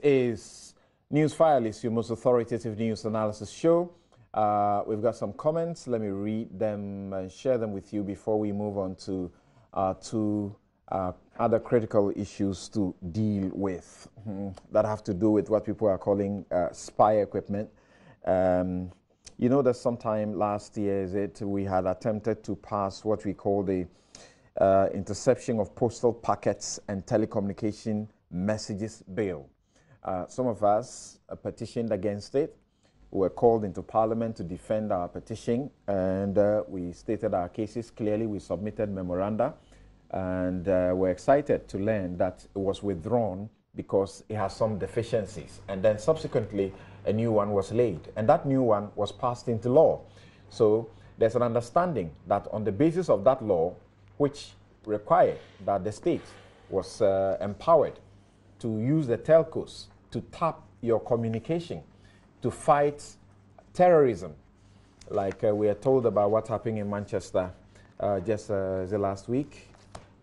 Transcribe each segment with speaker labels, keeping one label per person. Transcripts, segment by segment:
Speaker 1: is Newsfile, is your most authoritative news analysis show. We've got some comments. Let me read them and share them with you before we move on to two other critical issues to deal with that have to do with what people are calling spy equipment. You know that sometime last year, we had attempted to pass what we call the Interception of Postal Packets and Telecommunication Messages Bill. Some of us petitioned against it. We were called into Parliament to defend our petition, and we stated our cases clearly. We submitted memoranda, and we're excited to learn that it was withdrawn because it has some deficiencies. And then subsequently, a new one was laid, and that new one was passed into law. So there's an understanding that on the basis of that law, which required that the state was empowered to use the telcos to tap your communication to fight terrorism, like we are told about what happened in Manchester just the last week.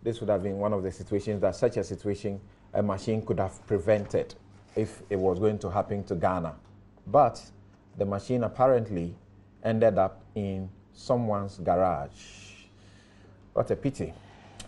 Speaker 1: This would have been one of the situations that such a situation a machine could have prevented if it was going to happen to Ghana. But the machine apparently ended up in someone's garage. What a pity.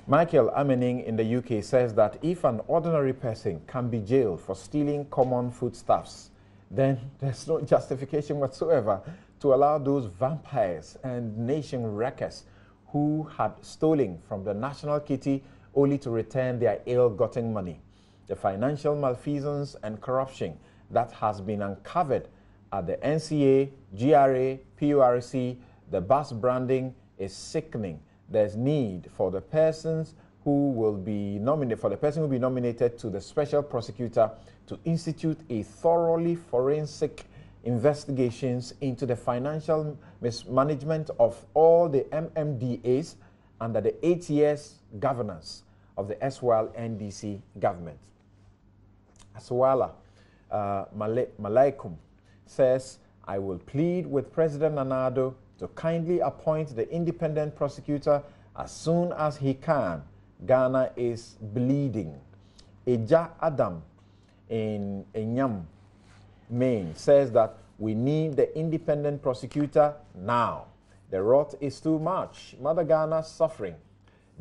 Speaker 1: Michael Amening in the UK says that if an ordinary person can be jailed for stealing common foodstuffs, then there's no justification whatsoever to allow those vampires and nation wreckers who had stolen from the national kitty only to return their ill-gotten money. The financial malfeasance and corruption that has been uncovered at the NCA, GRA, PURC, the bus branding is sickening. There's need for the persons who will be nominated, to the special prosecutor to institute a thoroughly forensic investigations into the financial mismanagement of all the MMDAs under the 8 years governance of the SWAL NDC government. Aswala Malaikum says, I will plead with President Nana-Addo to kindly appoint the independent prosecutor as soon as he can. Ghana is bleeding. Eja Adam in Enyam, Maine, says that we need the independent prosecutor now. The rot is too much. Mother Ghana suffering.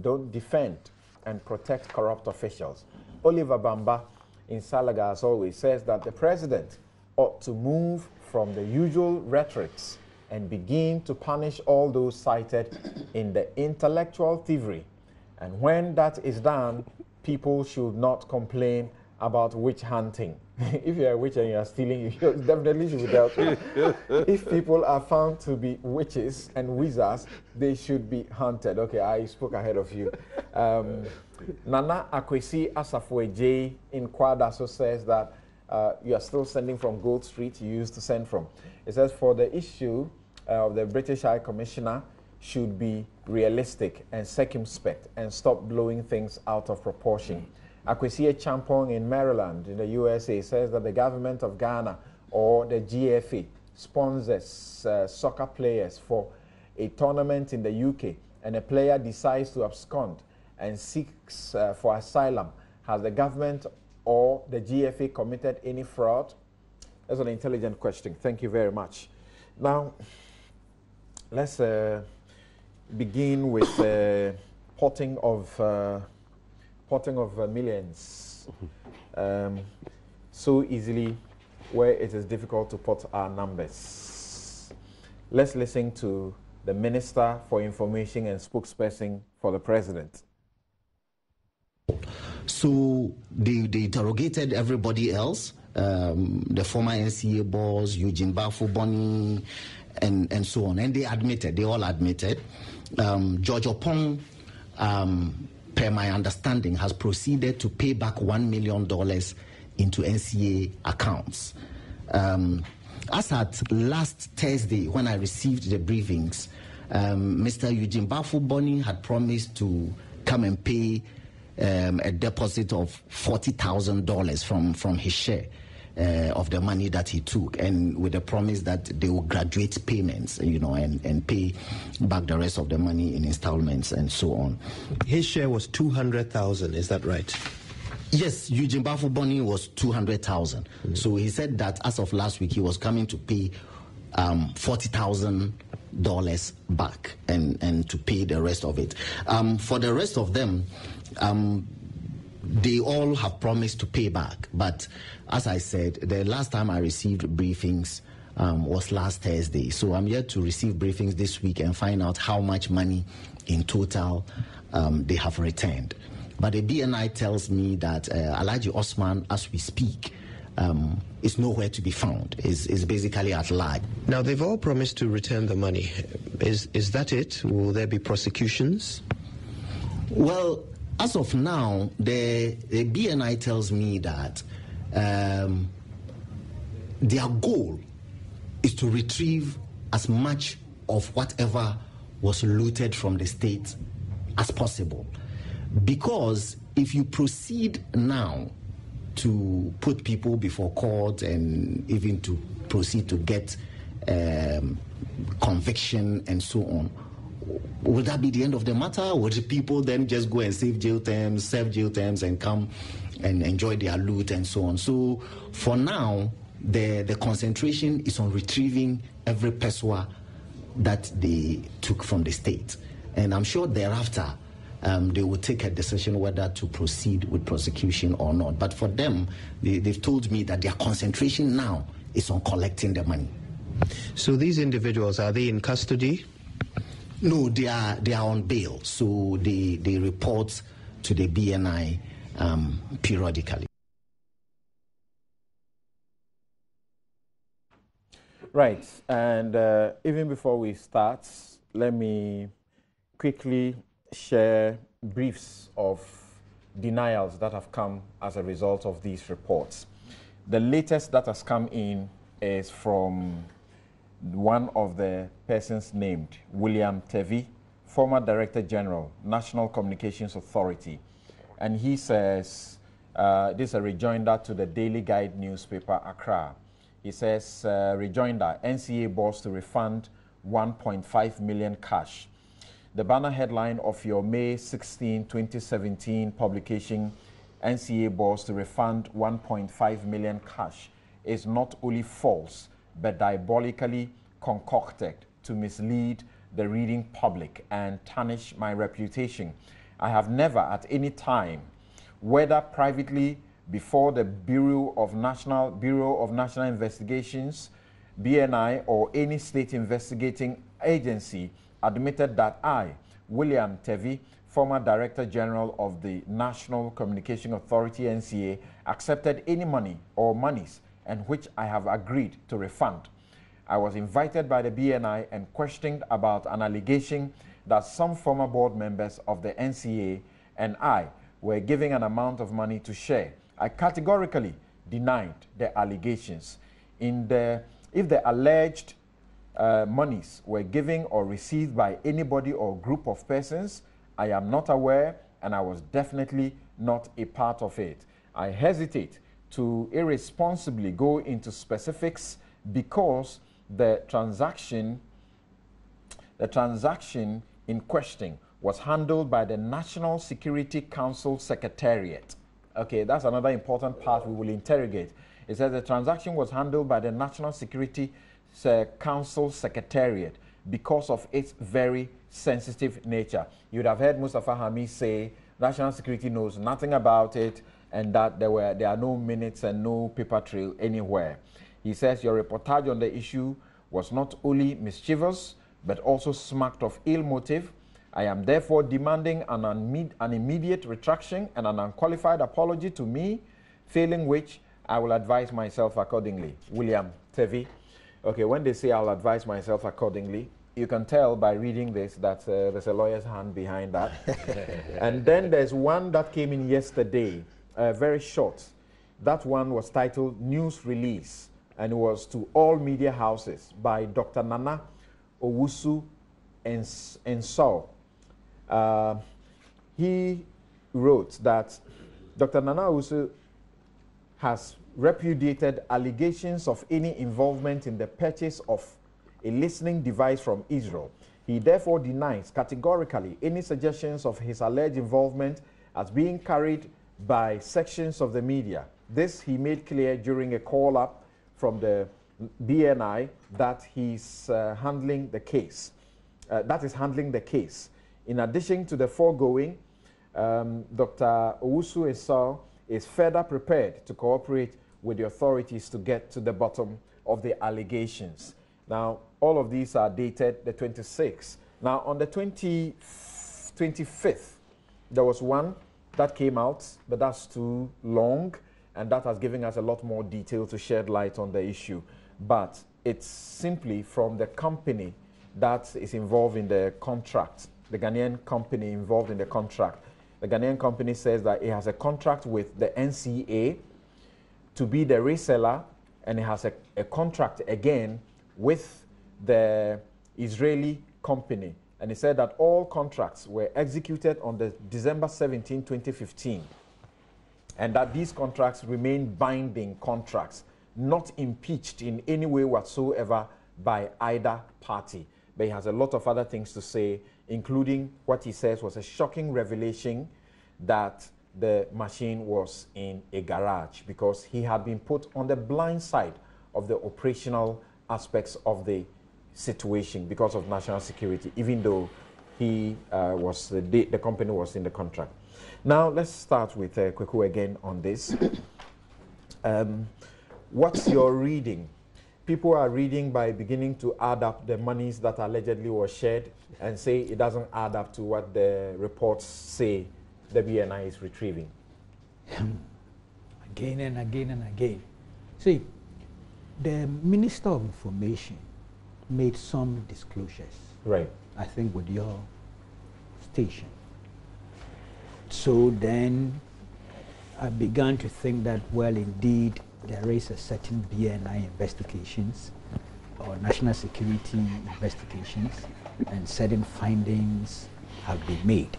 Speaker 1: Don't defend and protect corrupt officials. Oliver Bamba in Saga, as always, says that the president ought to move from the usual rhetorics and begin to punish all those cited in the intellectual thievery. And when that is done, people should not complain about witch hunting. If you're a witch and you're stealing, you definitely should be dealt with. If people are found to be witches and wizards, they should be hunted. Okay, I spoke ahead of you. Nana Akwesi Asafwe in Kwadaso says that you are still sending from Gold Street you used to send from. It says for the issue of the British High Commissioner should be realistic and circumspect and stop blowing things out of proportion. Akwesi Champong in Maryland in the USA says that the government of Ghana or the GFA sponsors soccer players for a tournament in the UK and a player decides to abscond and seeks for asylum. Has the government or the GFA committed any fraud? That's an intelligent question. Thank you very much. Now, let's begin with potting of millions so easily where it is difficult to put our numbers. Let's listen to the Minister for Information and spokesperson for the President.
Speaker 2: So they interrogated everybody else, the former NCA boss, Eugene Bafo-Bonny, and so on. And they all admitted. George Opong, per my understanding, has proceeded to pay back $1 million into NCA accounts. As at last Thursday, when I received the briefings, Mr. Eugene Bafo-Bonny had promised to come and pay a deposit of $40,000 from his share of the money that he took, and with the promise that they will graduate payments, and pay back the rest of the money in installments and so on.
Speaker 3: His share was $200,000, is that right?
Speaker 2: Yes, Eugene Bafu Boni was 200,000. So he said that as of last week, he was coming to pay $40,000 back and to pay the rest of it. For the rest of them, they all have promised to pay back. But as I said, the last time I received briefings was last Thursday. So I'm yet to receive briefings this week and find out how much money in total they have returned. But the BNI tells me that Alhaji Osman, as we speak, is nowhere to be found. Is basically at large.
Speaker 3: Now, they've all promised to return the money. Is that it? Will there be prosecutions?
Speaker 2: Well, as of now, the BNI tells me that their goal is to retrieve as much of whatever was looted from the state as possible. Because if you proceed now to put people before court and even to proceed to get conviction and so on, would that be the end of the matter? Would people then just go and serve jail terms and come and enjoy their loot and so on? So for now, the concentration is on retrieving every peswa that they took from the state. And I'm sure thereafter, they will take a decision whether to proceed with prosecution or not. But for them, they've told me that their concentration now is on collecting the money.
Speaker 3: So these individuals, are they in custody?
Speaker 2: No, they are on bail. So they report to the BNI periodically.
Speaker 1: Right, and even before we start, let me quickly share briefs of denials that have come as a result of these reports. The latest that has come in is from one of the persons named William Tevi, former Director General, National Communications Authority. And he says, this is a rejoinder to the Daily Guide newspaper, Accra. He says, rejoinder, NCA boss to refund 1.5 million cash. The banner headline of your May 16, 2017 publication, NCA boss to refund 1.5 million cash, is not only false, but diabolically concocted to mislead the reading public and tarnish my reputation. I have never at any time, whether privately before the Bureau of National Investigations, BNI, or any state investigating agency, admitted that I, William Tevi, former Director General of the National Communication Authority, NCA, accepted any money or monies and which I have agreed to refund. I was invited by the BNI and questioned about an allegation that some former board members of the NCA and I were giving an amount of money to share. I categorically denied the allegations. If the alleged monies were given or received by anybody or group of persons, I am not aware, and I was definitely not a part of it. I hesitate to irresponsibly go into specifics because the transaction in question was handled by the National Security Council Secretariat. Okay, that's another important part we will interrogate. It says the transaction was handled by the National Security Council Secretariat because of its very sensitive nature. You would have heard Mustafa Hamid say National Security knows nothing about it and that there are no minutes and no paper trail anywhere. He says your reportage on the issue was not only mischievous but also smacked of ill motive. I am therefore demanding an immediate retraction and an unqualified apology to me, failing which I will advise myself accordingly. William Tevi. Okay, when they say I'll advise myself accordingly, you can tell by reading this that there's a lawyer's hand behind that. And then there's one that came in yesterday, very short. That one was titled News Release, and it was to all media houses by Dr. Nana Owusu Ensor. He wrote that Dr. Nana Owusu has repudiated allegations of any involvement in the purchase of a listening device from Israel. He therefore denies categorically any suggestions of his alleged involvement as being carried by sections of the media. This he made clear during a call-up from the BNI that he's handling the case. That is handling the case. In addition to the foregoing, Dr. Owusu Esau is further prepared to cooperate with the authorities to get to the bottom of the allegations. Now, all of these are dated the 26th. Now, on the 25th, there was one that came out, but that's too long, and that has given us a lot more detail to shed light on the issue. But it's simply from the company that is involved in the contract, the Ghanaian company involved in the contract. The Ghanaian company says that it has a contract with the NCA to be the reseller, and it has a contract again with the Israeli company. And it said that all contracts were executed on the December 17, 2015, and that these contracts remain binding contracts, not impeached in any way whatsoever by either party. But he has a lot of other things to say, including what he says was a shocking revelation that the machine was in a garage, because he had been put on the blind side of the operational aspects of the situation because of national security, even though he the company was in the contract. Now let's start with Kweku again on this. What's your reading? People are reading by beginning to add up the monies that allegedly were shared and say it doesn't add up to what the reports say the BNI is retrieving.
Speaker 4: Again and again and again. See, the Minister of Information made some disclosures.
Speaker 1: Right.
Speaker 4: I think with your station. So then I began to think that, well, indeed, there is a certain BNI investigations or national security investigations, and certain findings have been made.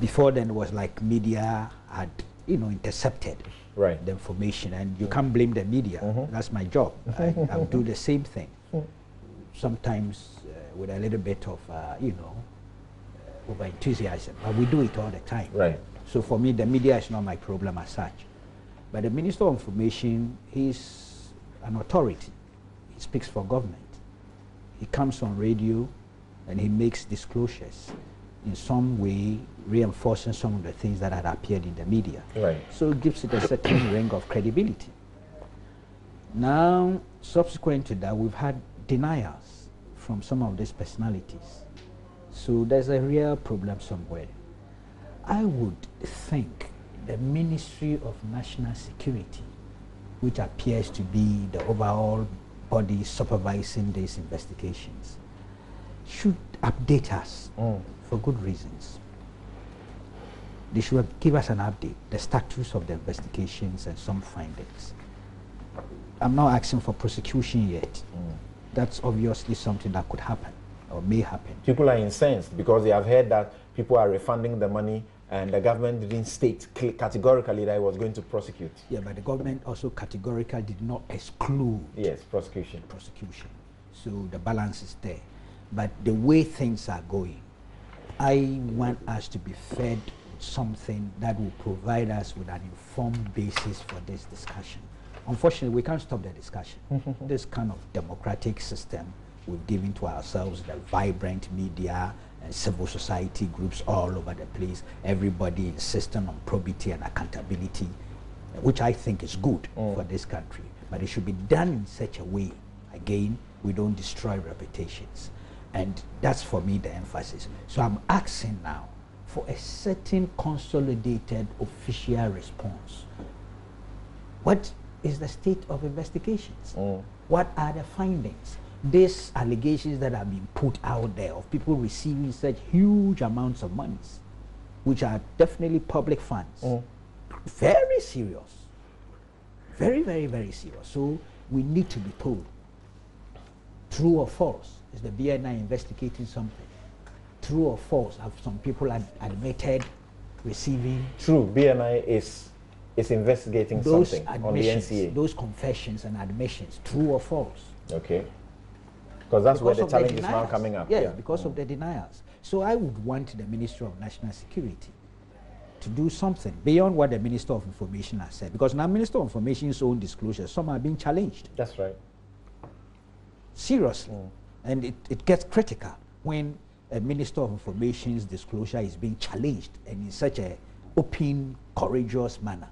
Speaker 4: Before then, it was like media had, intercepted the information, and you can't blame the media. That's my job. I'll do the same thing. Sometimes with a little bit of, over enthusiasm, but we do it all the time.
Speaker 1: Right.
Speaker 4: So for me, the media is not my problem as such. But the Minister of Information, he's an authority. He speaks for government. He comes on radio and he makes disclosures, in some way reinforcing some of the things that had appeared in the media.
Speaker 1: Right.
Speaker 4: So it gives it a certain ring of credibility. Now, subsequent to that, we've had denials from some of these personalities. So there's a real problem somewhere. I would think the Ministry of National Security, which appears to be the overall body supervising these investigations, should update us for good reasons. They should give us an update, the status of the investigations and some findings. I'm not asking for prosecution yet. That's obviously something that could happen or may happen.
Speaker 1: People are incensed because they have heard that people are refunding the money, and the government didn't state categorically that it was going to prosecute.
Speaker 4: Yeah, but the government also categorically did not exclude
Speaker 1: prosecution.
Speaker 4: So the balance is there. But the way things are going, I want us to be fed something that will provide us with an informed basis for this discussion. Unfortunately, we can't stop the discussion. This kind of democratic system we've given to ourselves, the vibrant media and civil society groups all over the place, everybody insisting on probity and accountability, which I think is good for this country. But it should be done in such a way, again, we don't destroy reputations. And that's for me the emphasis. So I'm asking now for a certain consolidated official response. What is the state of investigations? What are the findings? These allegations that have been put out there of people receiving such huge amounts of monies, which are definitely public funds, very serious, very, very, very serious. So we need to be told, true or false, is the BNI investigating something? True or false, have some people admitted receiving?
Speaker 1: True, BNI is investigating
Speaker 4: those
Speaker 1: something on the NCA.
Speaker 4: Those confessions and admissions, true or false?
Speaker 1: Okay. Because that's where the challenge is now coming up.
Speaker 4: Yeah, because of the denials. So I would want the Ministry of National Security to do something beyond what the Minister of Information has said. Because now Minister of Information's own disclosures, some are being challenged.
Speaker 1: That's right.
Speaker 4: Seriously. And it gets critical when a Minister of Information's disclosure is being challenged and in such a open, courageous manner.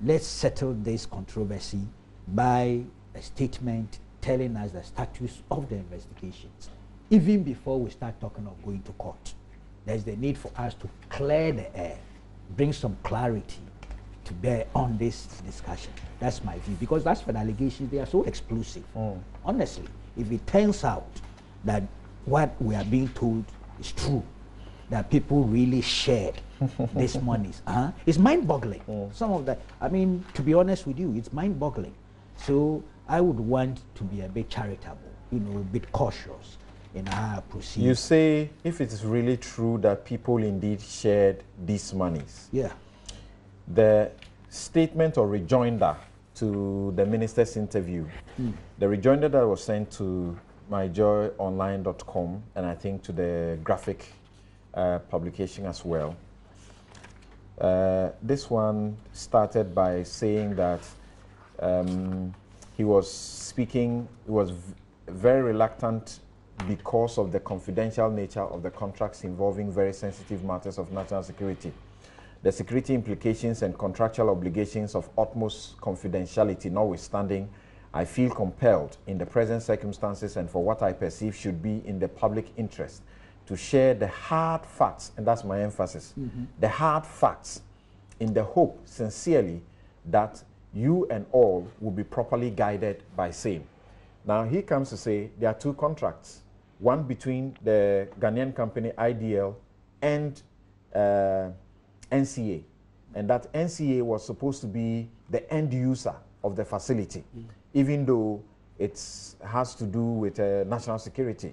Speaker 4: Let's settle this controversy by a statement telling us the status of the investigations, even before we start talking of going to court. There's the need for us to clear the air, bring some clarity to bear on this discussion. That's my view, because that's for the allegations, they are so explosive. Honestly, if it turns out that what we are being told is true, that people really shared these monies, it's mind-boggling. Some of that, I mean, to be honest with you, it's mind-boggling. So I would want to be a bit charitable, a bit cautious in our proceedings.
Speaker 1: You say if it is really true that people indeed shared these monies.
Speaker 4: Yeah.
Speaker 1: The statement or rejoinder to the minister's interview, the rejoinder that was sent to myjoyonline.com and I think to the graphic publication as well. This one started by saying that he was very reluctant because of the confidential nature of the contracts involving very sensitive matters of national security. The security implications and contractual obligations of utmost confidentiality notwithstanding, I feel compelled in the present circumstances and for what I perceive should be in the public interest to share the hard facts, and that's my emphasis, the hard facts, in the hope, sincerely, that you and all will be properly guided by same. Now, he comes to say there are two contracts, one between the Ghanaian company IDL and NCA, and that NCA was supposed to be the end user of the facility, even though it has to do with national security.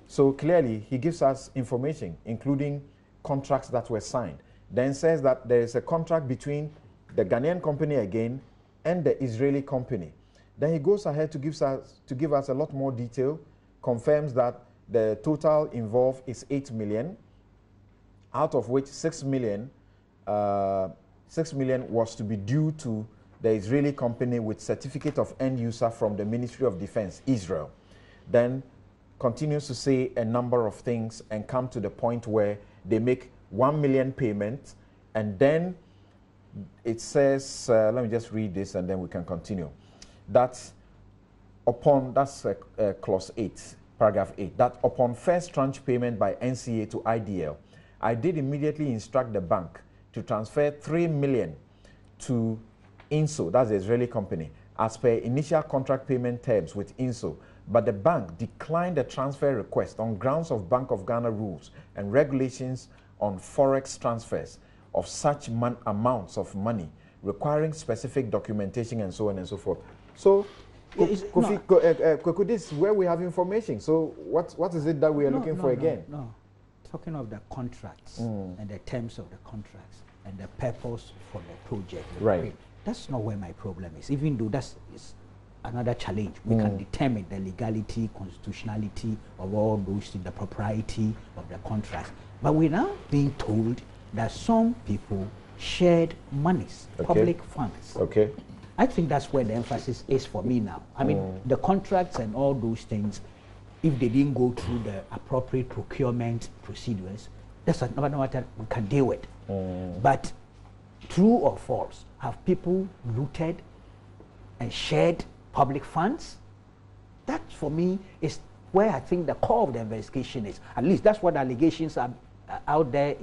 Speaker 1: So clearly, he gives us information, including contracts that were signed. Then says that there is a contract between the Ghanaian company again and the Israeli company. Then he goes ahead to give us a lot more detail, confirms that the total involved is 8 million, out of which 6 million was to be due to the Israeli company with certificate of end user from the Ministry of Defense, Israel. Then continues to say a number of things and come to the point where they make 1 million payment, and then it says, let me just read this and then we can continue. That's clause 8, paragraph 8, that upon first tranche payment by NCA to IDL, I did immediately instruct the bank to transfer 3 million to INSO, that's the Israeli company, as per initial contract payment terms with INSO, but the bank declined the transfer request on grounds of Bank of Ghana rules and regulations on forex transfers of such amounts of money requiring specific documentation and so on and so forth. So, Kofi, this is where we have information. So what is it that we are looking for again?
Speaker 4: No, talking of the contracts and the terms of the contracts and the purpose for the project.
Speaker 1: Right.
Speaker 4: That's not where my problem is, even though that's another challenge. We can determine the legality, constitutionality of all those things, the propriety of the contracts. But we're now being told that some people shared monies, public funds.
Speaker 1: Okay.
Speaker 4: I think that's where the emphasis is for me now. I mean, the contracts and all those things, if they didn't go through the appropriate procurement procedures, that's another matter we can deal with. But true or false, have people looted and shared public funds? That, for me, is where I think the core of the investigation is. At least that's what the allegations are out there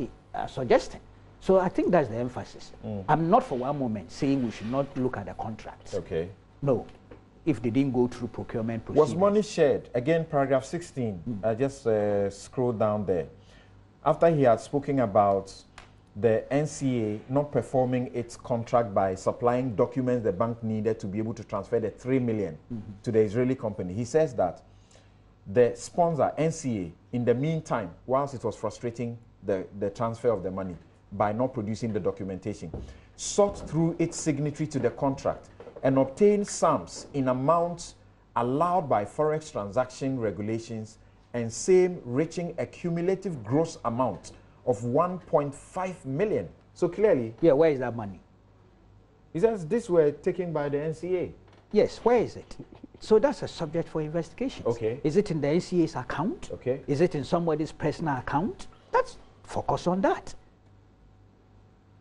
Speaker 4: suggesting. So I think that's the emphasis. I'm not for one moment saying we should not look at the contracts.
Speaker 1: Okay.
Speaker 4: No, if they didn't go through procurement procedures.
Speaker 1: Was money shared? Again, paragraph 16. I just scroll down there. After he had spoken about the NCA not performing its contract by supplying documents the bank needed to be able to transfer the 3 million to the Israeli company, he says that the sponsor, NCA, in the meantime, whilst it was frustrating the transfer of the money by not producing the documentation, sought through its signatory to the contract and obtained sums in amounts allowed by forex transaction regulations and same reaching a cumulative gross amount of 1.5 million So clearly...
Speaker 4: Yeah, where is that money?
Speaker 1: He says this were taken by the NCA.
Speaker 4: Yes, where is it? So that's a subject for investigations.
Speaker 1: Okay.
Speaker 4: Is it in the NCA's account?
Speaker 1: Okay.
Speaker 4: Is it in somebody's personal account? Let's focus on that.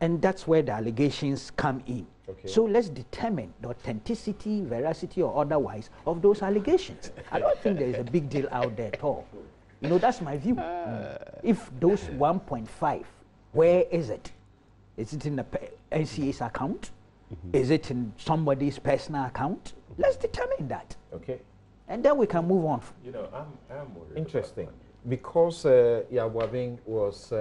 Speaker 4: And that's where the allegations come in.
Speaker 1: Okay.
Speaker 4: So let's determine the authenticity, veracity, or otherwise of those allegations. I don't think there is a big deal out there at all. You know, that's my view. If those 1.5, where is it? Is it in the NCA's account? Is it in somebody's personal account? Let's determine that.
Speaker 1: Okay.
Speaker 4: And then we can move on.
Speaker 5: You know, I'm worried.
Speaker 1: Interesting. Because Yawabing was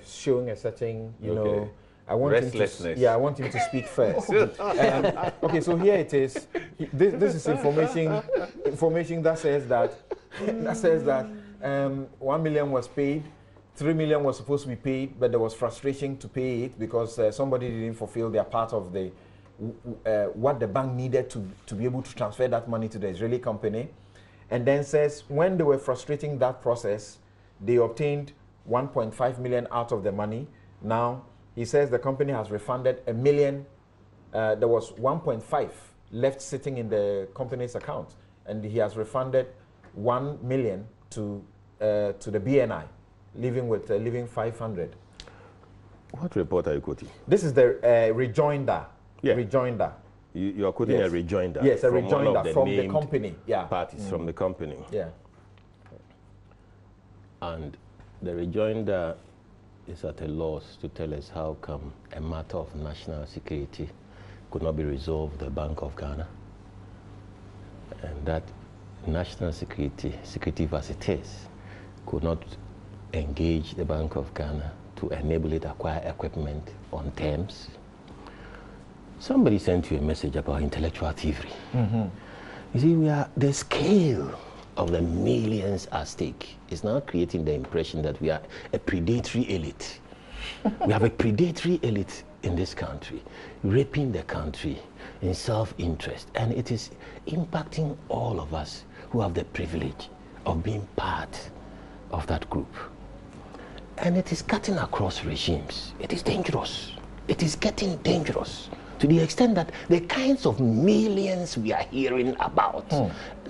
Speaker 1: showing a certain, you know, I want him to, I want him to speak first. Okay, so here it is. This is information that says that 1 million was paid, 3 million was supposed to be paid, but there was frustration to pay it because somebody didn't fulfill their part of the what the bank needed to be able to transfer that money to the Israeli company. And then says when they were frustrating that process, they obtained 1.5 million out of the money. Now, he says the company has refunded $1 million. There was 1.5 left sitting in the company's account, and he has refunded 1 million to the BNI, leaving 500.
Speaker 5: What report are you quoting?
Speaker 1: This is the rejoinder.
Speaker 5: Yeah.
Speaker 1: Rejoinder.
Speaker 5: You are quoting a rejoinder.
Speaker 1: Yes, a
Speaker 5: from
Speaker 1: rejoinder from the company. Yeah.
Speaker 5: Parties from the company.
Speaker 1: Yeah.
Speaker 5: And the rejoinder is at a loss to tell us how come a matter of national security could not be resolved at the Bank of Ghana, and that national security as it is, could not engage the Bank of Ghana to enable it acquire equipment on terms. Somebody sent you a message about intellectual thievery. You see, the scale of the millions at stake is now creating the impression that we are a predatory elite. We have a predatory elite in this country, raping the country in self-interest, and it is impacting all of us who have the privilege of being part of that group. And it is cutting across regimes. It is dangerous. It is getting dangerous to the extent that the kinds of millions we are hearing about,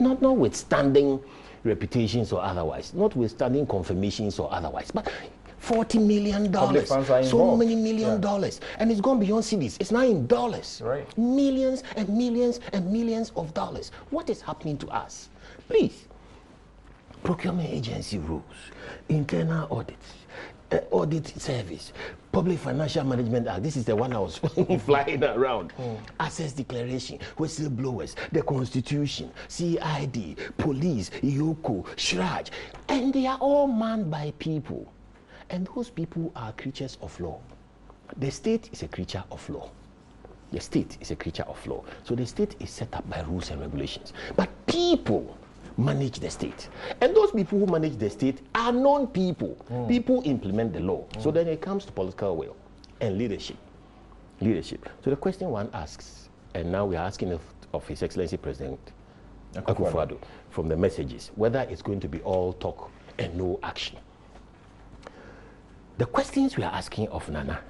Speaker 5: notwithstanding reputations or otherwise, notwithstanding confirmations or otherwise, but $40 million, so many million dollars, and it's gone beyond cities. It's now in dollars,
Speaker 1: right?
Speaker 5: Millions and millions and millions of dollars. What is happening to us? Please, procurement agency rules, internal audits, audit service, Public Financial Management Act. This is the one I was flying around. Access declaration, whistleblowers, the Constitution, CID, police, YOKO, SHRAJ, and they are all manned by people. And those people are creatures of law. The state is a creature of law. The state is a creature of law. So the state is set up by rules and regulations. But people manage the state. And those people who manage the state are known people. People implement the law. So then it comes to political will and leadership. So the question one asks, and now we are asking of His Excellency President Akufo-Addo from the messages, whether it's going to be all talk and no action. The questions we are asking of Nana,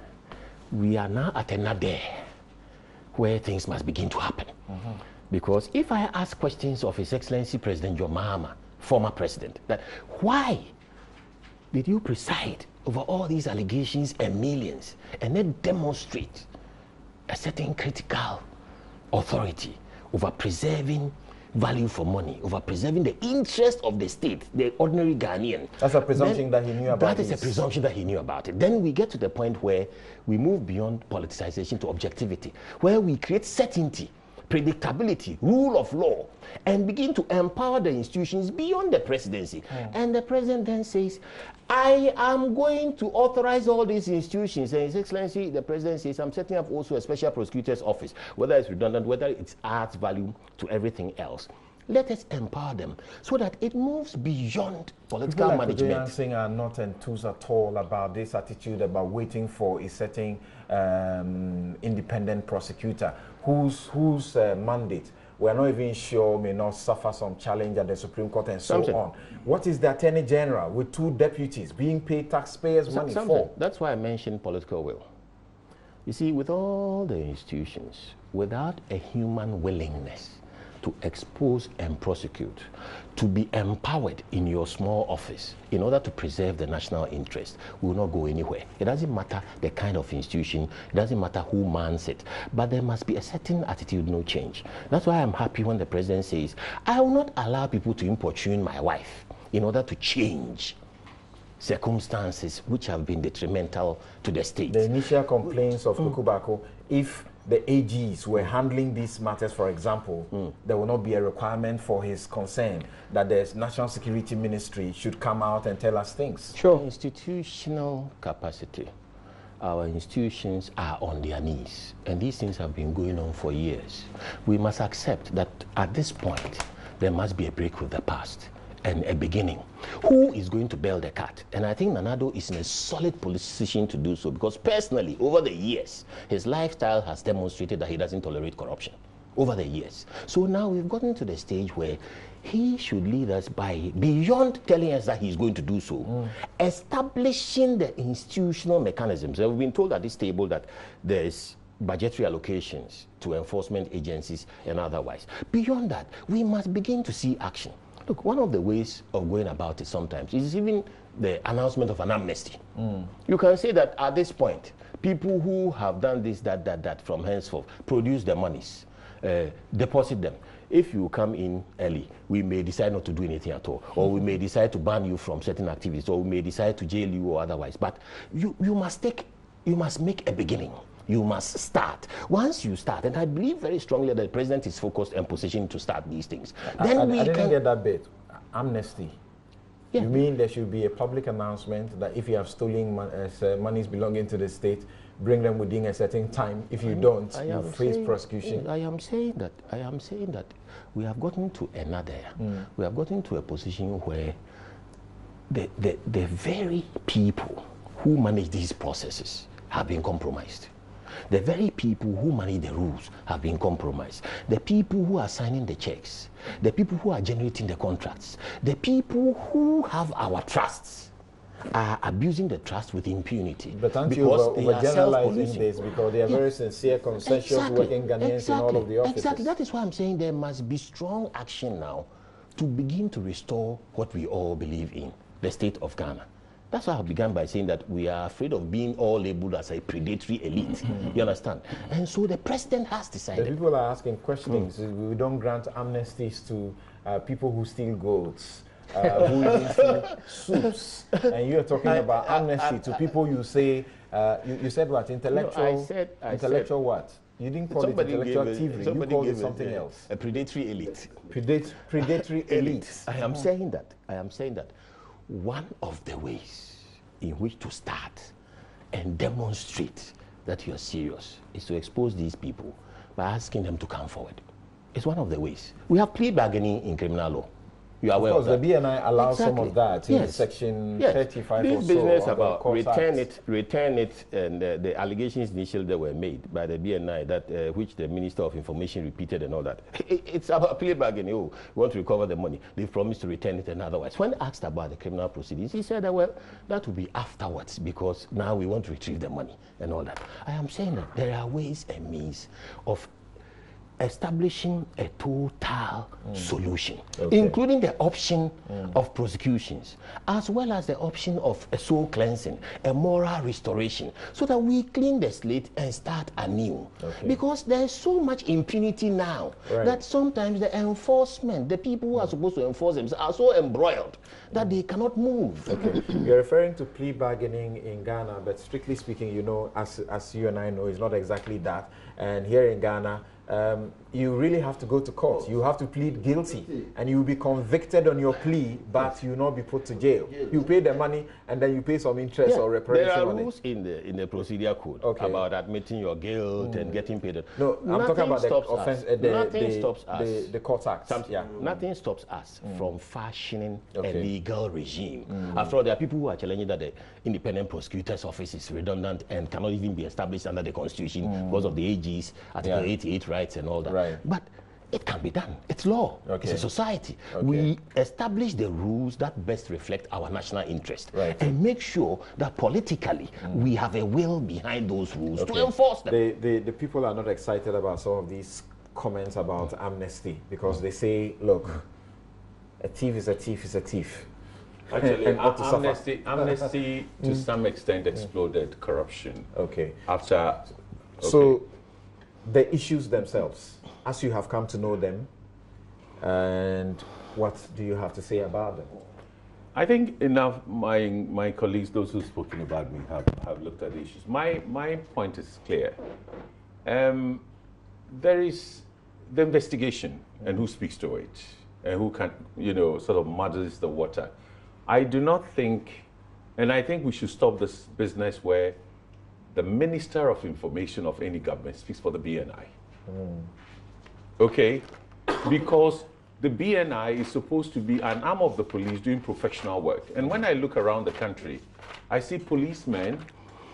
Speaker 5: we are now at another where things must begin to happen. Because if I ask questions of His Excellency President John Mahama, former president, that why did you preside over all these allegations and millions and then demonstrate a certain critical authority over preserving value for money, over preserving the interest of the state, the ordinary Ghanaian?
Speaker 1: That's a presumption that he knew about.
Speaker 5: That is a presumption that he knew about it. Then we get to the point where we move beyond politicization to objectivity, where we create certainty, predictability, rule of law, and begin to empower the institutions beyond the presidency. And the president then says, I am going to authorize all these institutions. And His Excellency, the president says, I'm setting up also a special prosecutor's office, whether it's redundant, whether it adds value to everything else. Let us empower them so that it moves beyond political management.
Speaker 1: People like Singh are not enthused at all about this attitude about waiting for a certain independent prosecutor whose mandate we're not even sure may not suffer some challenge at the Supreme Court and so on. What is the Attorney General with 2 deputies being paid taxpayers' money for?
Speaker 5: That's why I mentioned political will. You see, with all the institutions, without a human willingness to expose and prosecute, to be empowered in your small office in order to preserve the national interest, we will not go anywhere. It doesn't matter the kind of institution, it doesn't matter who mans it, but there must be a certain attitude, no change. That's why I'm happy when the president says, I will not allow people to importune my wife in order to change circumstances which have been detrimental to the state.
Speaker 1: The initial complaints of Kukubako, if the AGs were handling these matters, for example, there will not be a requirement for his concern that the National Security Ministry should come out and tell us things.
Speaker 5: Sure. Institutional capacity. Our institutions are on their knees, and these things have been going on for years. We must accept that at this point, there must be a break with the past and a beginning. Who is going to bail the cat? And I think Nanado is in a solid position to do so, because personally, over the years, his lifestyle has demonstrated that he doesn't tolerate corruption over the years. So now we've gotten to the stage where he should lead us by, beyond telling us that he's going to do so, establishing the institutional mechanisms. We've been told at this table that there's budgetary allocations to enforcement agencies and otherwise. Beyond that, we must begin to see action. Look, one of the ways of going about it sometimes is even the announcement of an amnesty. You can say that at this point, people who have done this, that from henceforth, produce the monies, deposit them. If you come in early, we may decide not to do anything at all, or we may decide to ban you from certain activities, or we may decide to jail you or otherwise. But you must make a beginning. You must start. Once you start, and I believe very strongly that the president is focused and positioned to start these things. Then
Speaker 1: I didn't get that bit. Amnesty. Yeah. You mean there should be a public announcement that if you have stolen monies belonging to the state, bring them within a certain time. If you don't, you face prosecution.
Speaker 5: I am saying that we have gotten to another. We have gotten to a position where the very people who manage these processes have been compromised. The very people who manage the rules have been compromised. The people who are signing the checks, the people who are generating the contracts, the people who have our trusts are abusing the trust with impunity.
Speaker 1: But aren't you overgeneralizing this, because they are very sincere, conscientious working Ghanaians in all of the offices?
Speaker 5: Exactly. That is why I'm saying there must be strong action now to begin to restore what we all believe in, the state of Ghana. That's why I began by saying that we are afraid of being all labeled as a predatory elite. You understand? And so the president has decided.
Speaker 1: The people are asking questions. We don't grant amnesties to people who steal goats, who even steal soups. And you're talking about amnesty to people you say, you said what? Intellectual? No, intellectual what? You didn't call it intellectual thievery. You called it something else.
Speaker 5: A predatory elite.
Speaker 1: Predatory elite.
Speaker 5: I am saying that one of the ways in which to start and demonstrate that you're serious is to expose these people by asking them to come forward. It's one of the ways. We have plea bargaining in criminal law. You are aware of that.
Speaker 1: The BNI allows some of that in section 35
Speaker 5: this
Speaker 1: or so.
Speaker 5: Business about return it, and the allegations initially that were made by the BNI, that which the Minister of Information repeated and all that. It's about plea bargaining. Oh, we want to recover the money. They've promised to return it and otherwise. When asked about the criminal proceedings, he said that, well, that will be afterwards, because now we want to retrieve the money and all that. I am saying that there are ways and means of establishing a total solution, including the option of prosecutions, as well as the option of a soul cleansing, a moral restoration, so that we clean the slate and start anew. Because there's so much impunity now that sometimes the enforcement, the people who are supposed to enforce them, are so embroiled that they cannot move.
Speaker 1: You're referring to plea bargaining in Ghana, but strictly speaking, you know, as you and I know, it's not exactly that. And here in Ghana, you really have to go to court. You have to plead guilty, and you will be convicted on your plea, but you will not be put to jail. You pay the money, and then you pay some interest or reparation.
Speaker 5: There are rules in the procedural code about admitting your guilt and getting paid.
Speaker 1: No, I'm talking about the offense.
Speaker 5: Nothing stops us.
Speaker 1: The court acts.
Speaker 5: Nothing stops us from fashioning a legal regime. After all, there are people who are challenging that the independent prosecutor's office is redundant and cannot even be established under the Constitution because of the AG's Article 88 rights and all that. But it can be done. It's law.
Speaker 1: Okay.
Speaker 5: It's a society.
Speaker 1: Okay.
Speaker 5: We establish the rules that best reflect our national interest,
Speaker 1: Right.
Speaker 5: and make sure that politically we have a will behind those rules to enforce them.
Speaker 1: The people are not excited about some of these comments about amnesty because they say, look, a thief is a thief is a thief.
Speaker 6: Actually,
Speaker 1: And ought to suffer.
Speaker 6: amnesty to some extent exploded corruption.
Speaker 1: Okay.
Speaker 6: After,
Speaker 1: So the issues themselves, as you have come to know them, and what do you have to say about them?
Speaker 6: I think enough. My colleagues, those who've spoken about me, have looked at the issues. My point is clear. There is the investigation and who speaks to it and who can, sort of muddies the water. I do not think, and I think we should stop this business where the Minister of Information of any government speaks for the BNI. Okay? Because the BNI is supposed to be an arm of the police doing professional work. And when I look around the country, I see policemen,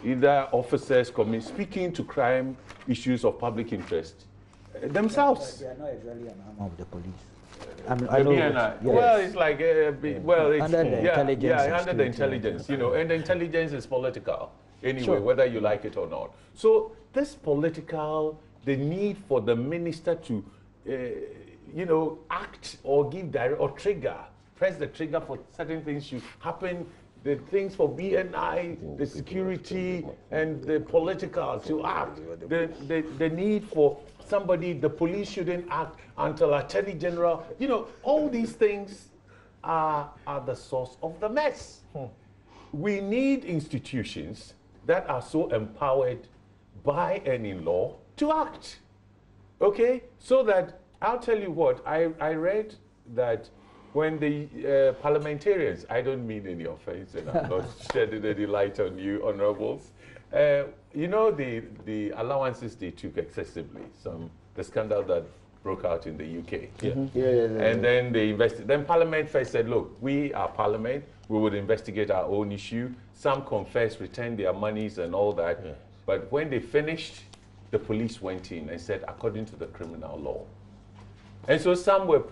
Speaker 6: either officers, speaking to crime issues of public interest themselves.
Speaker 4: They are not exactly an arm of the police.
Speaker 6: The BNI. Well, it's like, it's
Speaker 4: under the intelligence.
Speaker 6: Yeah, under the intelligence, and the intelligence is political anyway,
Speaker 4: Sure.
Speaker 6: whether you like it or not. So this political, the need for the minister to, act or give direct or press the trigger for certain things to happen. The things for BNI, the security, and the political to act. The need for somebody, the police shouldn't act until Attorney General. All these things are the source of the mess. We need institutions that are so empowered by and in law to act. Okay? So that, I'll tell you what, I read that when the parliamentarians, I don't mean any offense, and I'm not shedding any light on you, honorables, the allowances they took excessively, the scandal that broke out in the UK. And then then Parliament first said, look, we are Parliament, we would investigate our own issue. Some confessed, returned their monies and all that. But when they finished, the police went in and said, according to the criminal law. And so some were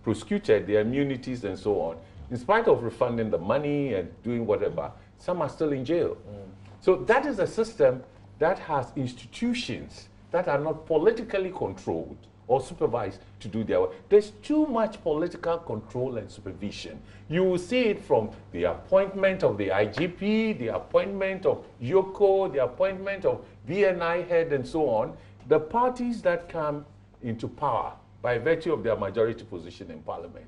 Speaker 6: prosecuted, their immunities and so on. In spite of refunding the money and doing whatever, some are still in jail. So that is a system that has institutions that are not politically controlled or supervised to do their work. There's too much political control and supervision. You will see it from the appointment of the IGP, the appointment of Yoko, the appointment of BNI head and so on. The parties that come into power by virtue of their majority position in Parliament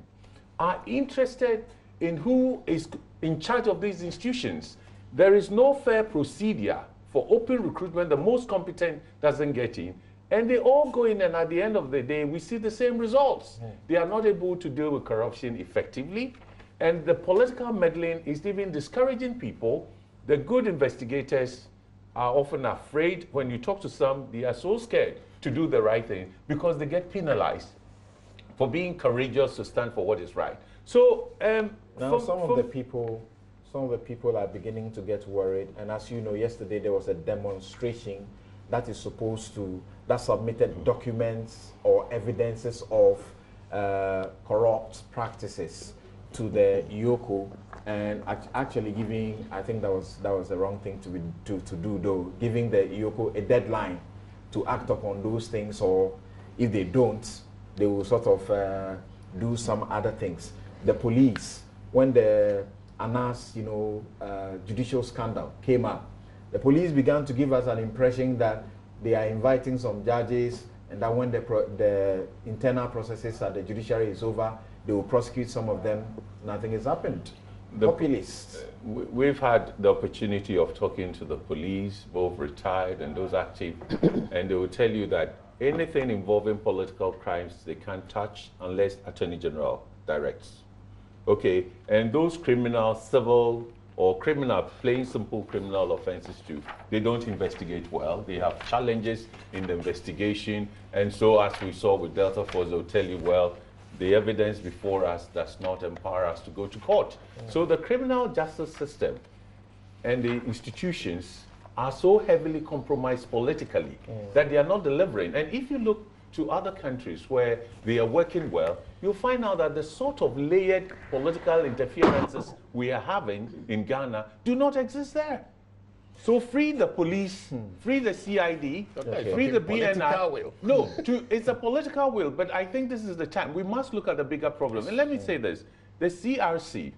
Speaker 6: are interested in who is in charge of these institutions. There is no fair procedure for open recruitment. The most competent doesn't get in. And they all go in, and at the end of the day, we see the same results. They are not able to deal with corruption effectively. And the political meddling is even discouraging people. The good investigators are often afraid. When you talk to some, they are so scared to do the right thing because they get penalized for being courageous to stand for what is right. So
Speaker 1: now some of the people are beginning to get worried. And as you know, yesterday there was a demonstration that submitted documents or evidences of corrupt practices to the Yoko, and actually giving, I think that was the wrong thing to do though, giving the Yoko a deadline to act upon those things, or if they don't, they will sort of do some other things. The police, when the Anas, judicial scandal came up, the police began to give us an impression that they are inviting some judges, and that when the internal processes at the judiciary is over, they will prosecute some of them. Nothing has happened. Populists.
Speaker 6: We've had the opportunity of talking to the police, both retired and those active, and they will tell you that anything involving political crimes they can't touch unless Attorney General directs. Okay, and those criminal, civil, or criminal, plain simple criminal offenses too, they don't investigate well. They have challenges in the investigation. And so as we saw with Delta Force, they'll tell you, well, the evidence before us does not empower us to go to court. So the criminal justice system and the institutions are so heavily compromised politically that they are not delivering. And if you look to other countries where they are working well, you'll find out that the sort of layered political interferences we are having in Ghana do not exist there. So free the police, free the CID, free the BNI. No, it's a political will, but I think this is the time. We must look at the bigger problem. And let me say this. The CRC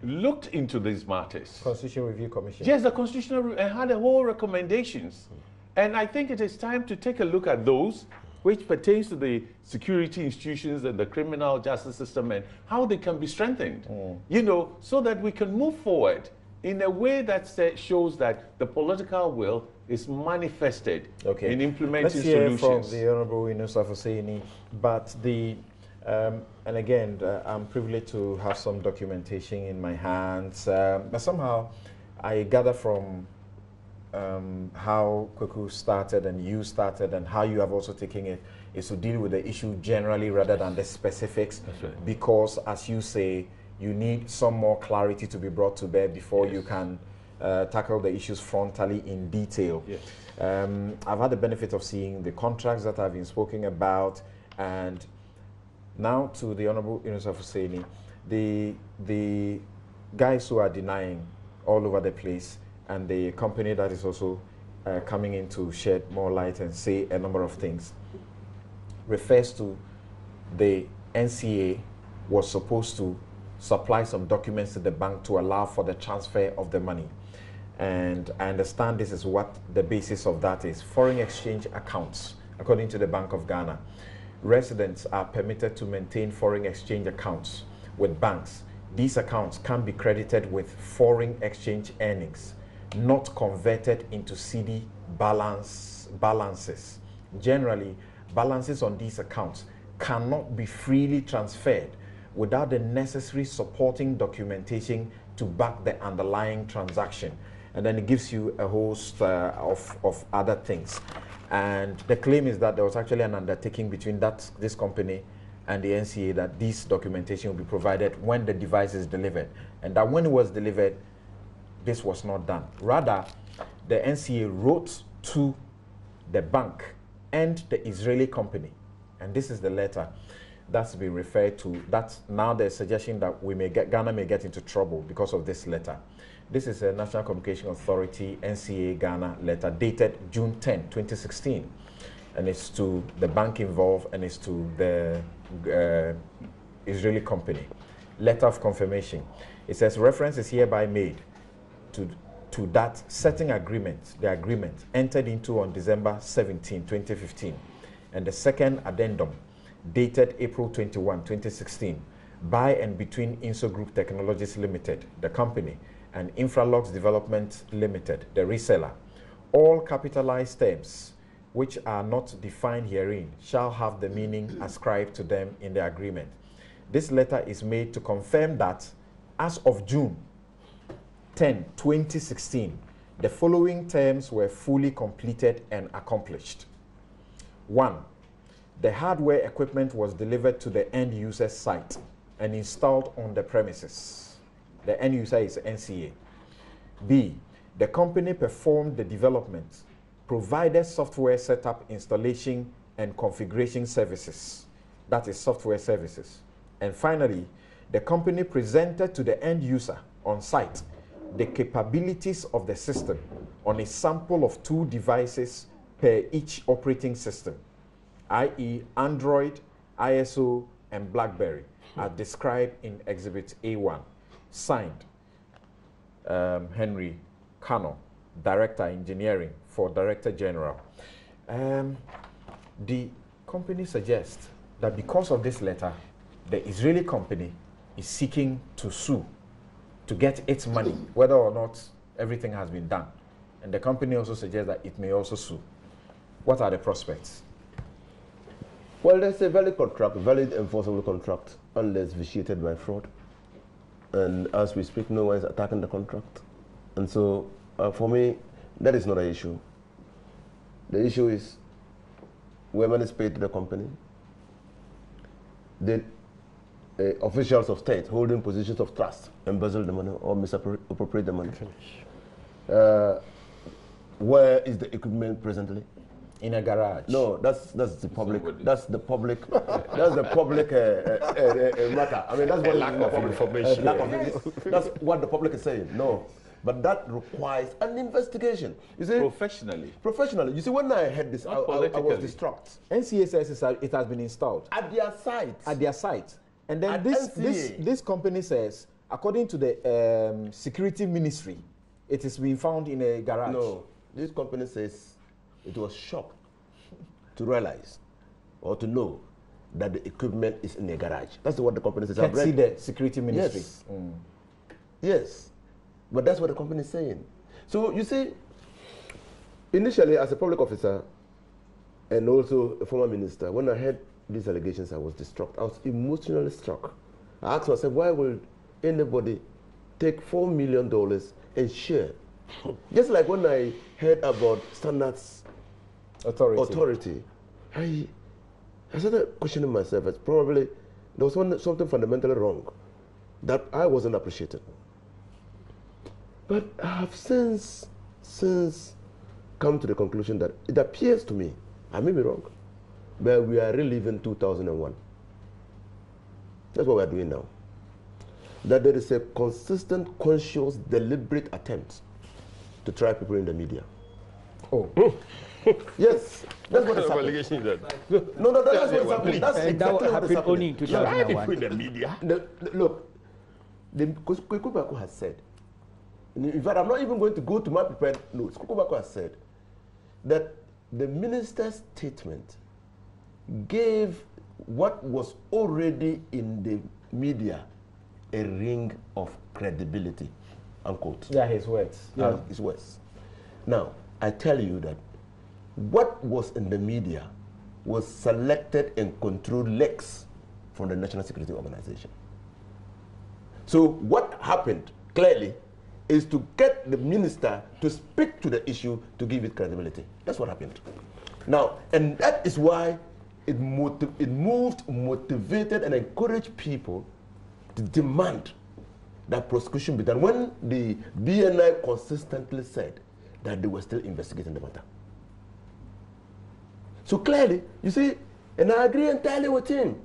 Speaker 6: looked into these matters.
Speaker 1: Constitutional Review Commission.
Speaker 6: Yes, the Constitutional and had a whole recommendations. And I think it is time to take a look at those which pertains to the security institutions and the criminal justice system and how they can be strengthened, you know, so that we can move forward in a way that shows that the political will is manifested in implementing solutions.
Speaker 1: Let's hear from the Honourable Yunus Afuseni, but the, and again, I'm privileged to have some documentation in my hands, but somehow I gather from how Kweku started and you started and how you have also taken it is to deal with the issue generally rather than the specifics.
Speaker 6: That's right.
Speaker 1: Because, as you say, you need some more clarity to be brought to bear before you can tackle the issues frontally in detail.
Speaker 6: Yes.
Speaker 1: I've had the benefit of seeing the contracts that have been spoken about, and now to the Honourable Yunus Afuseni, the guys who are denying all over the place, and the company that is also coming in to shed more light and say a number of things, refers to the NCA was supposed to supply some documents to the bank to allow for the transfer of the money. And I understand this is what the basis of that is. Foreign exchange accounts, according to the Bank of Ghana. Residents are permitted to maintain foreign exchange accounts with banks. These accounts can be credited with foreign exchange earnings, not converted into CD balances. Generally, balances on these accounts cannot be freely transferred without the necessary supporting documentation to back the underlying transaction. And then it gives you a host of other things. And the claim is that there was actually an undertaking between this company and the NCA that this documentation will be provided when the device is delivered. And that when it was delivered, this was not done. Rather, the NCA wrote to the bank and the Israeli company. And this is the letter that's been referred to. That's now the suggestion that Ghana may get into trouble because of this letter. This is a National Communication Authority NCA Ghana letter dated June 10, 2016. And it's to the bank involved and it's to the Israeli company. Letter of confirmation. It says reference is hereby made to that setting agreement, the agreement entered into on December 17, 2015, and the second addendum dated April 21, 2016, by and between Inso Group Technologies Limited, the company, and Infralogs Development Limited, the reseller. All capitalized terms which are not defined herein shall have the meaning ascribed to them in the agreement. This letter is made to confirm that as of June 10, 2016, the following terms were fully completed and accomplished. 1. The hardware equipment was delivered to the end user's site and installed on the premises. The end user is NCA. B. The company performed the development, provided software setup, installation, and configuration services. That is software services. And finally, the company presented to the end user on site the capabilities of the system on a sample of 2 devices per each operating system, i.e. Android, ISO, and BlackBerry, as described in Exhibit A1. Signed, Henry Kano, Director Engineering for Director General. The company suggests that because of this letter, the Israeli company is seeking to sue to get its money, whether or not everything has been done. And the company also suggests that it may also sue. What are the prospects?
Speaker 7: Well, there's a valid contract, valid enforceable contract, unless vitiated by fraud. And as we speak, no one is attacking the contract. And so, for me, that is not an issue. The issue is where money is paid to the company. Did officials of state holding positions of trust embezzle the money or misappropriate the money? Where is the equipment presently?
Speaker 1: In a garage.
Speaker 7: No, that's the public. That's the public. That's the public matter. I mean, that's what
Speaker 5: lack of information.
Speaker 7: That's what the public is saying. No, but that requires an investigation. You see, professionally. You see, when I had this, I was distraught.
Speaker 1: NCA says it has been installed
Speaker 7: at their site.
Speaker 1: At their site, and then this company says, according to the security ministry, it is being found in a garage.
Speaker 7: No, this company says it was shocked to realize or to know that the equipment is in a garage. That's what the company says.
Speaker 1: Can't see the security ministry.
Speaker 7: Yes. Yes, but that's what the company is saying. So you see, initially as a public officer and also a former minister, when I heard these allegations, I was distraught. I was emotionally struck. I asked myself, why would anybody take $4 million and share? Just like when I heard about Standards Authority, I started questioning myself. It's probably there was something fundamentally wrong that I wasn't appreciated. But I have since come to the conclusion that it appears to me, I may be wrong, but we are reliving 2001. That's what we are doing now. That there is a consistent, conscious, deliberate attempt to try people in the media.
Speaker 1: Oh.
Speaker 7: Yes, that's what is happening. No, that's what's happening. That's exactly what is
Speaker 4: only in 2001.
Speaker 7: People in the media. Look, because Kwekubako has said, in fact, I'm not even going to go to my prepared notes. Kwekubako has said that the minister's statement gave what was already in the media a ring of credibility, unquote.
Speaker 1: Yeah, his words.
Speaker 7: Yeah, his words. Now, I tell you that what was in the media was selected and controlled leaks from the National Security Organization. So what happened, clearly, is to get the minister to speak to the issue to give it credibility. That's what happened. Now, and that is why it moved, motivated, and encouraged people to demand that prosecution be done when the BNI consistently said that they were still investigating the matter. So clearly, you see, and I agree entirely with him.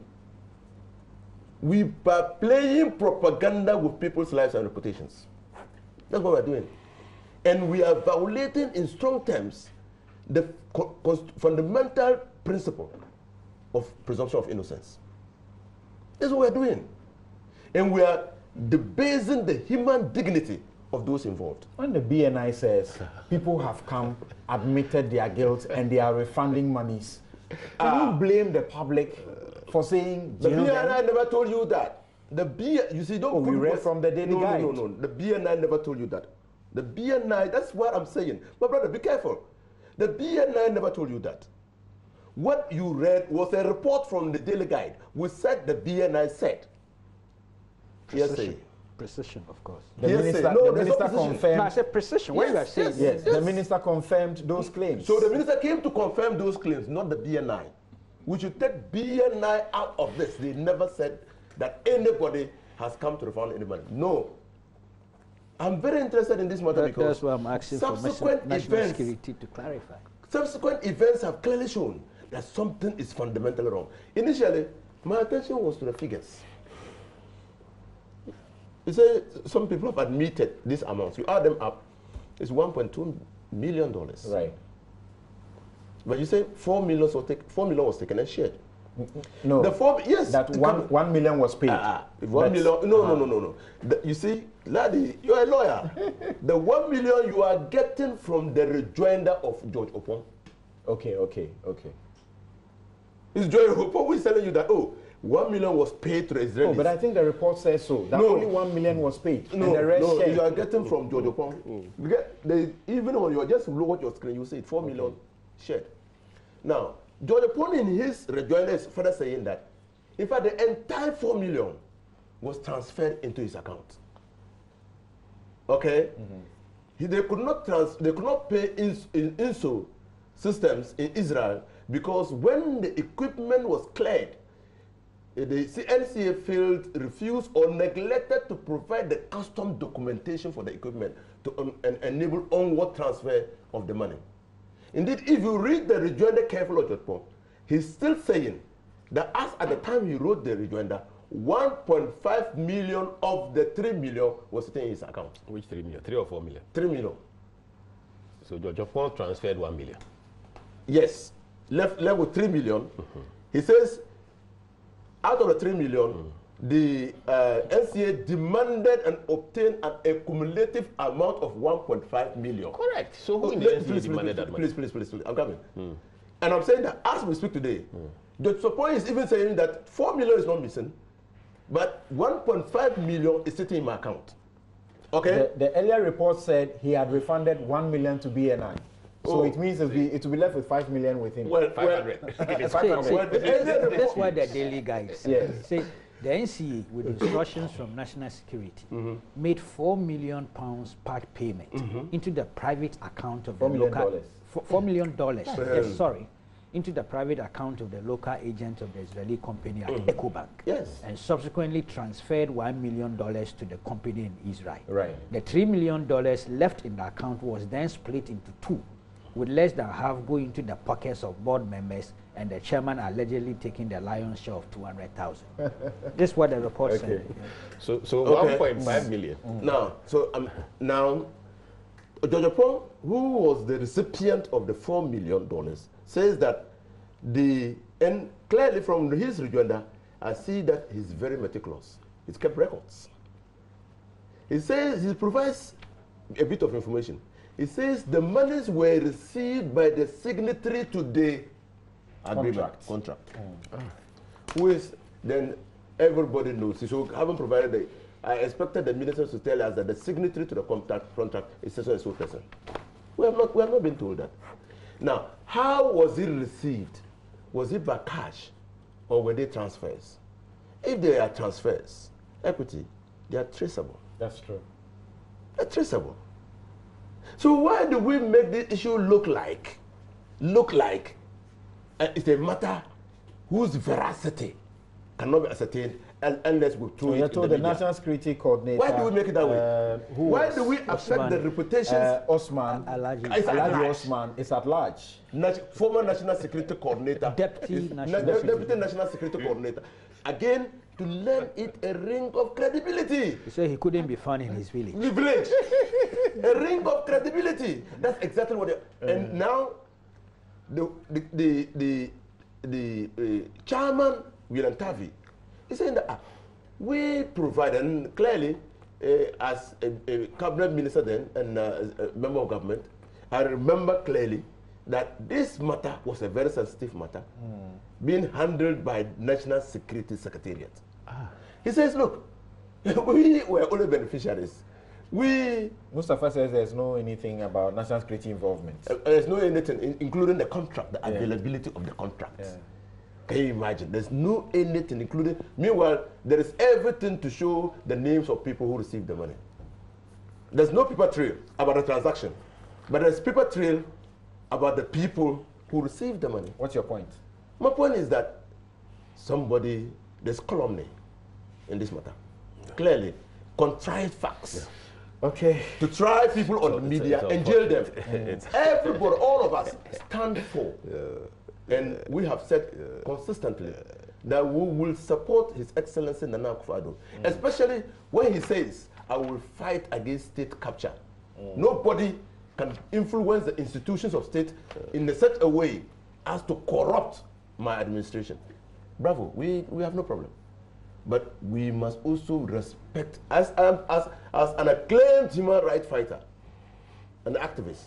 Speaker 7: We are playing propaganda with people's lives and reputations. That's what we're doing. And we are violating in strong terms the fundamental principle of presumption of innocence. That's what we're doing. And we are debasing the human dignity of those involved.
Speaker 1: When the BNI says people have come, admitted their guilt, and they are refunding monies, you don't blame the public for saying
Speaker 7: the BNI never told you that. You see, don't.
Speaker 1: We read from the Daily Guide.
Speaker 7: No. The BNI never told you that. The BNI. That's what I'm saying. My brother, be careful. The BNI never told you that. What you read was a report from the Daily Guide, which said the BNI said.
Speaker 4: Precision, of course.
Speaker 1: The minister confirmed.
Speaker 4: No, I said precision. What you are saying?
Speaker 1: Yes, the minister confirmed those claims.
Speaker 7: So the minister came to confirm those claims, not the BNI. We should take BNI out of this. They never said that anybody has come to refund any money. No. I'm very interested in this matter because
Speaker 4: that's why I'm asking for national security to clarify.
Speaker 7: Subsequent events have clearly shown that something is fundamentally wrong. Initially, my attention was to the figures. You say some people have admitted these amounts. You add them up, it's $1.2 million.
Speaker 1: Right.
Speaker 7: But you say 4 million was taken and shared.
Speaker 1: No.
Speaker 7: Yes.
Speaker 1: That 1 million was paid.
Speaker 7: 1 million. No. You see, laddie, you're a lawyer. The 1 million you are getting from the rejoinder of George Opon.
Speaker 1: Okay.
Speaker 7: It's George Opon who is telling you that, 1 million was paid to the Israelis.
Speaker 1: Oh, but I think the report says so. That only 1 million was paid. And the rest shared.
Speaker 7: You are getting from George Opon. Even when you just look at your screen, you see 4 million shared. Now, George Opon in his rejoinder is further saying that, in fact, the entire 4 million was transferred into his account. Okay? They could not pay INSO systems in Israel because when the equipment was cleared, the NCA refused or neglected to provide the custom documentation for the equipment to enable onward transfer of the money. Indeed, if you read the rejoinder carefully, he's still saying that as at the time he wrote the rejoinder, 1.5 million of the 3 million was sitting in his account.
Speaker 5: Which 3 million? 3 or 4 million?
Speaker 7: 3 million.
Speaker 5: So Paul transferred 1 million.
Speaker 7: Yes, left with 3 million. He says, out of the 3 million, the NCA demanded and obtained an accumulative amount of 1.5 million.
Speaker 5: Correct. So who in the NCA demanded that money?
Speaker 7: Please, I'm coming. And I'm saying that as we speak today, the support is even saying that 4 million is not missing, but 1.5 million is sitting in my account. Okay?
Speaker 1: The earlier report said he had refunded 1 million to BNI. So it means it will be left with 5 million with him.
Speaker 5: Well, 500.
Speaker 4: That's why the daily guys say the NCA, with instructions from National Security, made £4 million part payment into the private account of the local $4 million. Yes, sorry, into the private account of the local agent of the Israeli company at EcoBank.
Speaker 7: Yes,
Speaker 4: and subsequently transferred $1 million to the company in Israel.
Speaker 1: Right.
Speaker 4: The $3 million left in the account was then split into two, with less than half going into the pockets of board members and the chairman allegedly taking the lion's share of 200,000. This is what the report said.
Speaker 5: So 1.5 million.
Speaker 7: Now, Judge Paul, who was the recipient of the $4 million, says that and clearly from his rejoinder, I see that he's very meticulous. He's kept records. He says, he provides a bit of information. He says the monies were received by the signatory to the contract. Who is, then everybody knows. So haven't provided I expected the ministers to tell us that the signatory to the contract is so and so person. We have not been told that. Now, how was it received? Was it by cash or were they transfers? If they are transfers, equity, they are traceable.
Speaker 1: That's true.
Speaker 7: They're traceable. So why do we make this issue look like it's a matter whose veracity cannot be ascertained unless we throw it
Speaker 1: you're
Speaker 7: in
Speaker 1: told the National Security Coordinator.
Speaker 7: Why do we make it that way? Why do we affect the reputations?
Speaker 1: Osman, Alaji Osman is at large.
Speaker 7: Former National Security Coordinator.
Speaker 4: Deputy
Speaker 7: National Security Coordinator. Again, to lend it a ring of credibility.
Speaker 4: He said he couldn't be found in his village.
Speaker 7: The village. A ring of credibility. That's exactly what and now the chairman, William Tavi, is saying that we provide, and clearly as a cabinet minister then and a member of government, I remember clearly that this matter was a very sensitive matter being handled by National Security Secretariat. He says, look, we were only beneficiaries.
Speaker 1: Mustafa says there's no anything about national security involvement.
Speaker 7: There's no anything, including the contract, the availability of the contract. Yeah. Can you imagine? There's no anything, including. Meanwhile, there is everything to show the names of people who received the money. There's no paper trail about the transaction, but there's paper trail about the people who received the money.
Speaker 1: What's your point?
Speaker 7: My point is that there's calumny in this matter. Clearly, contrived facts.
Speaker 1: Okay.
Speaker 7: To try people on the media and jail them. Everybody, all of us, stand for. And we have said consistently that we will support His Excellency Nana Akufo-Addo, especially when he says, I will fight against state capture. Nobody can influence the institutions of state in such a way as to corrupt my administration. Bravo, we have no problem. But we must also respect, as an acclaimed human rights fighter, an activist,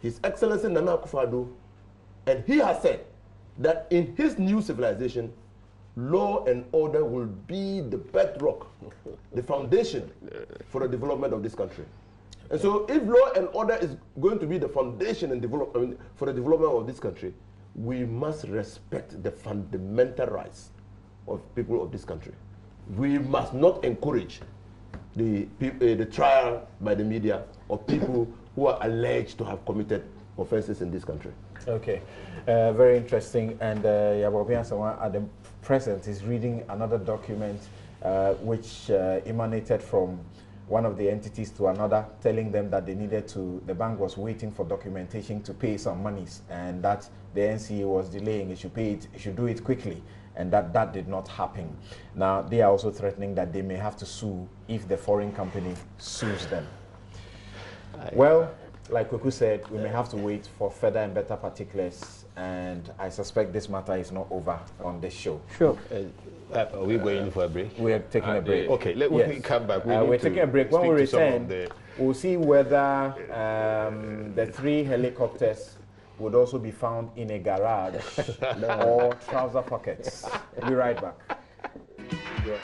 Speaker 7: His Excellency Nana Akufo-Addo, and he has said that in his new civilization, law and order will be the bedrock, the foundation for the development of this country. And so if law and order is going to be the foundation and for the development of this country, we must respect the fundamental rights of people of this country. We must not encourage the trial by the media of people who are alleged to have committed offenses in this country.
Speaker 1: Okay, very interesting. And Yabobian Sawan at the present is reading another document which emanated from one of the entities to another, telling them that they needed to, the bank was waiting for documentation to pay some monies, and that the NCA was delaying, it should pay it, it should do it quickly, and that did not happen. Now, they are also threatening that they may have to sue if the foreign company sues them. Well, like Kweku said, we may have to wait for further and better particulars, and I suspect this matter is not over on this show.
Speaker 4: Sure.
Speaker 5: Are we going for a break?
Speaker 1: We are taking a break.
Speaker 5: Okay, when we come back,
Speaker 1: we're taking a break. When we return, we'll see whether the 3 helicopters would also be found in a garage or trouser pockets. We'll be right back. Yeah.